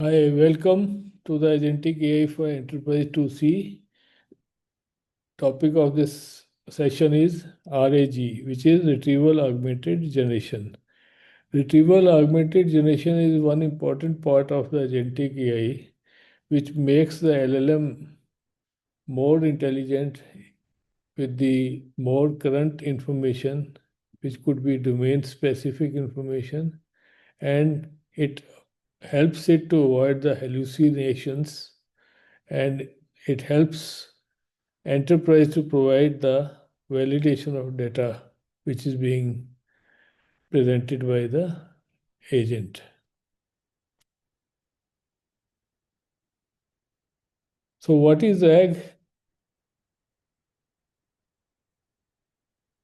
Hi, welcome to the Agentic AI for Enterprise 2C. Topic of this session is RAG, which is Retrieval Augmented Generation. Retrieval Augmented Generation is one important part of the Agentic AI, which makes the LLM more intelligent with the more current information, which could be domain-specific information, and it helps it to avoid the hallucinations, and it helps enterprise to provide the validation of data which is being presented by the agent. So what is RAG?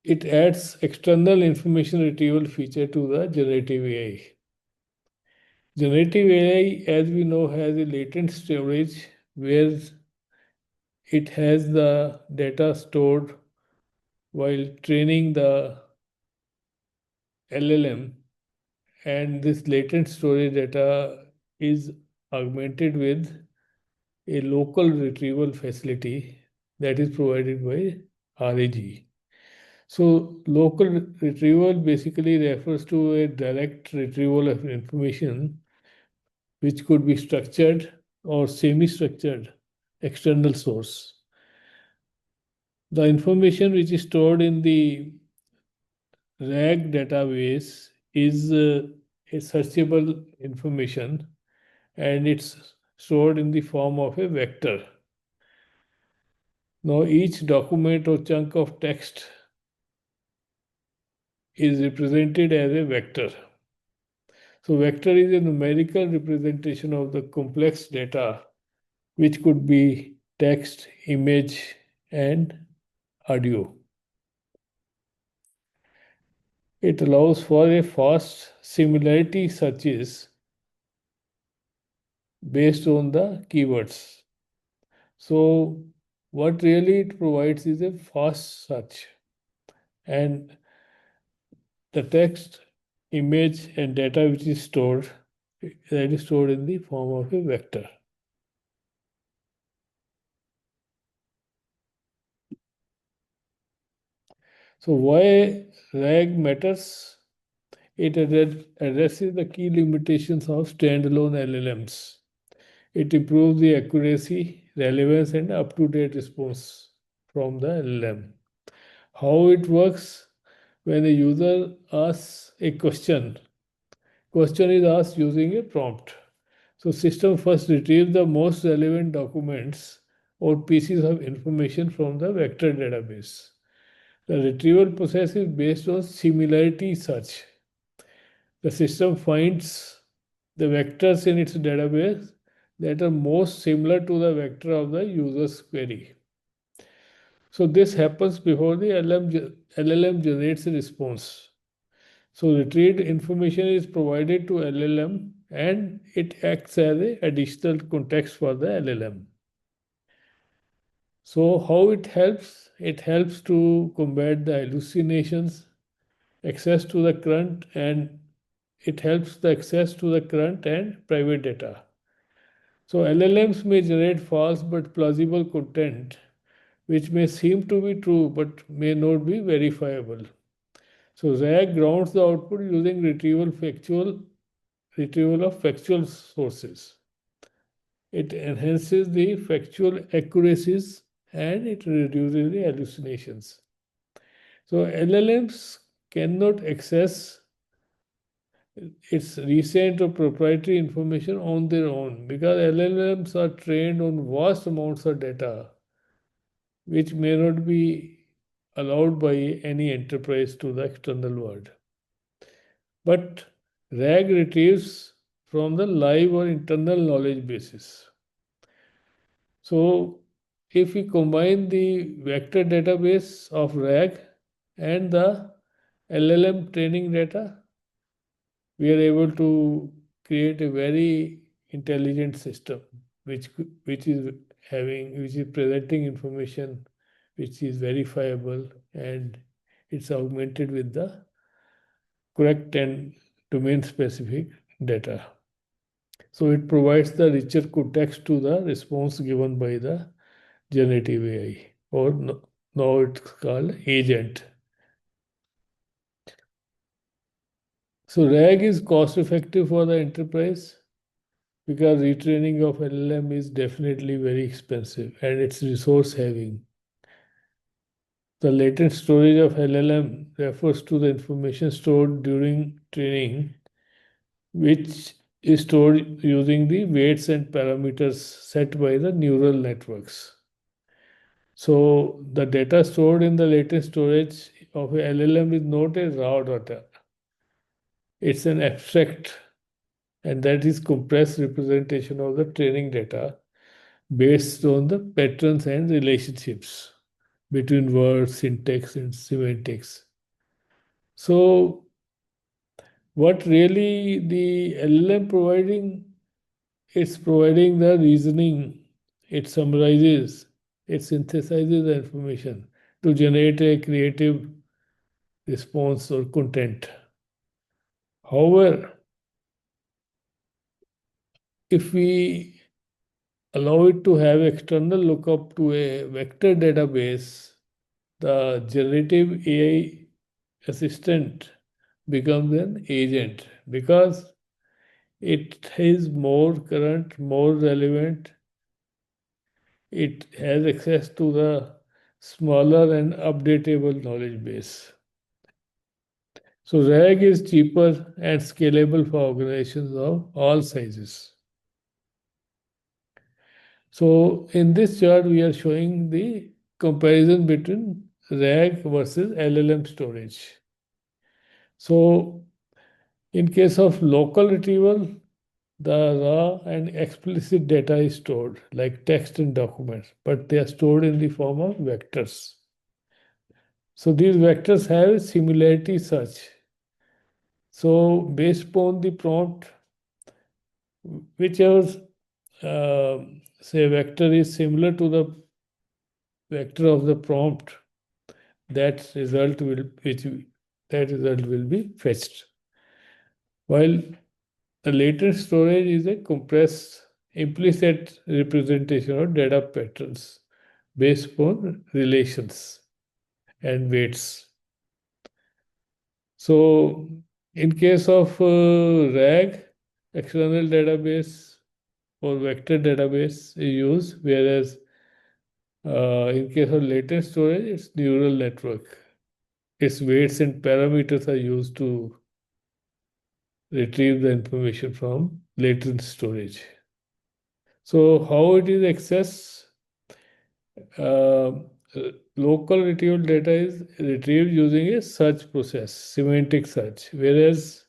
It adds external information retrieval feature to the generative AI. Generative AI, as we know, has a latent storage where it has the data stored while training the LLM, and this latent storage data is augmented with a local retrieval facility that is provided by RAG. So local retrieval basically refers to a direct retrieval of information which could be structured or semi-structured external source. The information which is stored in the RAG database is a searchable information, and it's stored in the form of a vector. Now, each document or chunk of text is represented as a vector. So, vector is a numerical representation of the complex data, which could be text, image, and audio. It allows for a fast similarity searches based on the keywords. So, what really it provides is a fast search, and the text, image, and data which is stored, that is stored in the form of a vector. So why RAG matters? It addresses the key limitations of standalone LLMs. It improves the accuracy, relevance, and up-to-date response from the LLM. How it works: when a user asks a question is asked using a prompt. So system first retrieves the most relevant documents or pieces of information from the vector database. The retrieval process is based on similarity search. The system finds the vectors in its database that are most similar to the vector of the user's query. So this happens before the LLM generates a response. So retrieved information is provided to LLM, and it acts as an additional context for the LLM. So how it helps? It helps to combat the hallucinations, access to the current, and it helps the access to the current and private data. So LLMs may generate false but plausible content, which may seem to be true but may not be verifiable. So RAG grounds the output using retrieval of factual sources. It enhances the factual accuracies, and it reduces the hallucinations. So LLMs cannot access its recent or proprietary information on their own because LLMs are trained on vast amounts of data which may not be allowed by any enterprise to the external world. But RAG retrieves from the live or internal knowledge bases. So if we combine the vector database of RAG and the LLM training data, we are able to create a very intelligent system which is presenting information which is verifiable, and it's augmented with the correct and domain specific data. So it provides the richer context to the response given by the generative AI, or now it's called agent. So RAG is cost effective for the enterprise because retraining of LLM is definitely very expensive and it's resource heavy. The latent storage of LLM refers to the information stored during training, which is stored using the weights and parameters set by the neural networks. So the data stored in the latent storage of a LLM is not a raw data. It's an abstract, and that is compressed representation of the training data based on the patterns and relationships between words, syntax, and semantics. So what really the LLM providing? It's providing the reasoning, it summarizes, it synthesizes the information to generate a creative response or content. However, if we allow it to have external lookup to a vector database, the generative AI assistant becomes an agent because it is more current, more relevant. It has access to the smaller and updatable knowledge base. So RAG is cheaper and scalable for organizations of all sizes. So in this chart, we are showing the comparison between RAG versus LLM storage. So in case of local retrieval, the raw and explicit data is stored like text and documents, but they are stored in the form of vectors. So these vectors have similarity search. So based upon the prompt, whichever say vector is similar to the vector of the prompt, that result will be fetched. While the latent storage is a compressed implicit representation of data patterns based upon relations and weights. So in case of RAG, external database or vector database is used, whereas in case of latent storage, it's neural network. Its weights and parameters are used to retrieve the information from latent storage. So how it is accessed? Uh, Local retrieval data is retrieved using a search process, semantic search, whereas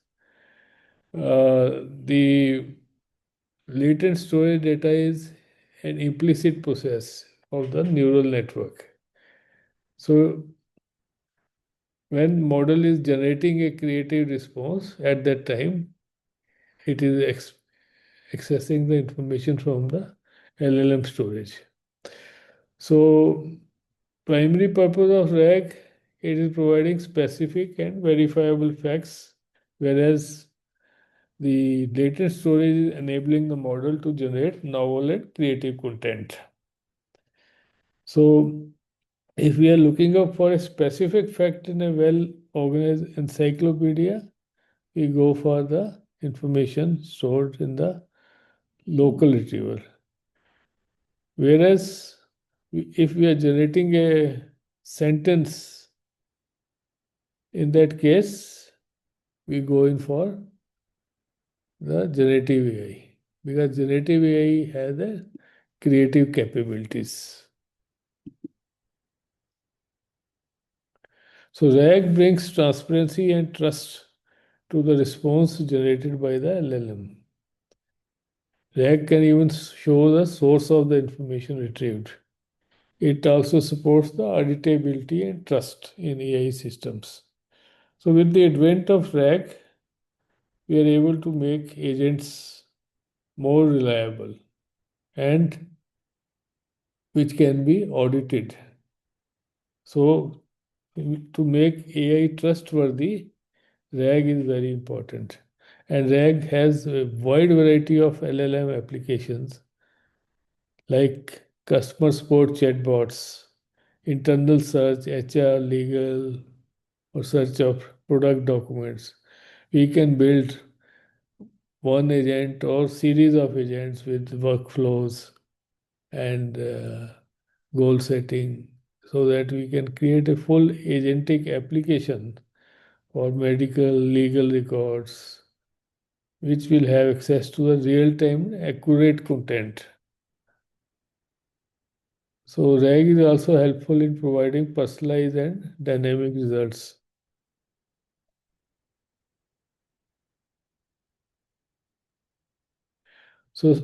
the latent storage data is an implicit process of the neural network. So when model is generating a creative response at that time, it is accessing the information from the LLM storage. So primary purpose of RAG, it is providing specific and verifiable facts, whereas the latent storage is enabling the model to generate novel and creative content. So if we are looking up for a specific fact in a well-organized encyclopedia, we go for the information stored in the local retriever. Whereas if we are generating a sentence, in that case, we go in for the generative AI because generative AI has a creative capabilities. So RAG brings transparency and trust to the response generated by the LLM. RAG can even show the source of the information retrieved. It also supports the auditability and trust in AI systems. So with the advent of RAG, we are able to make agents more reliable and which can be audited. So to make AI trustworthy, RAG is very important. And RAG has a wide variety of LLM applications like customer support chatbots, internal search, HR, legal, or search of product documents. We can build one agent or series of agents with workflows and goal setting so that we can create a full agentic application for medical legal records which will have access to the real-time accurate content. So RAG is also helpful in providing personalized and dynamic results. So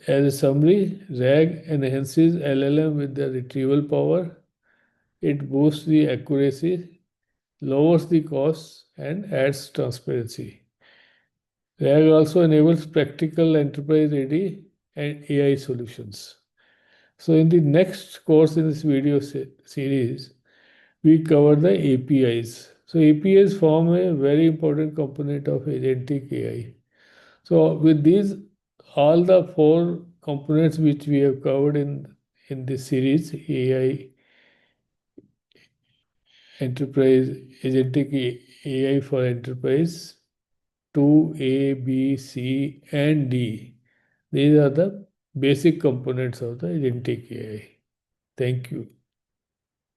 as a summary, RAG enhances LLM with the retrieval power. It boosts the accuracy, lowers the costs, and adds transparency. RAG also enables practical enterprise-ready and AI solutions. So in the next course in this video series, we cover the APIs. So APIs form a very important component of agentic AI. So with these, all the four components which we have covered in this series, AI, enterprise, agentic AI for enterprise, 2A, B, C, and D. These are the basic components of the agentic AI. Thank you.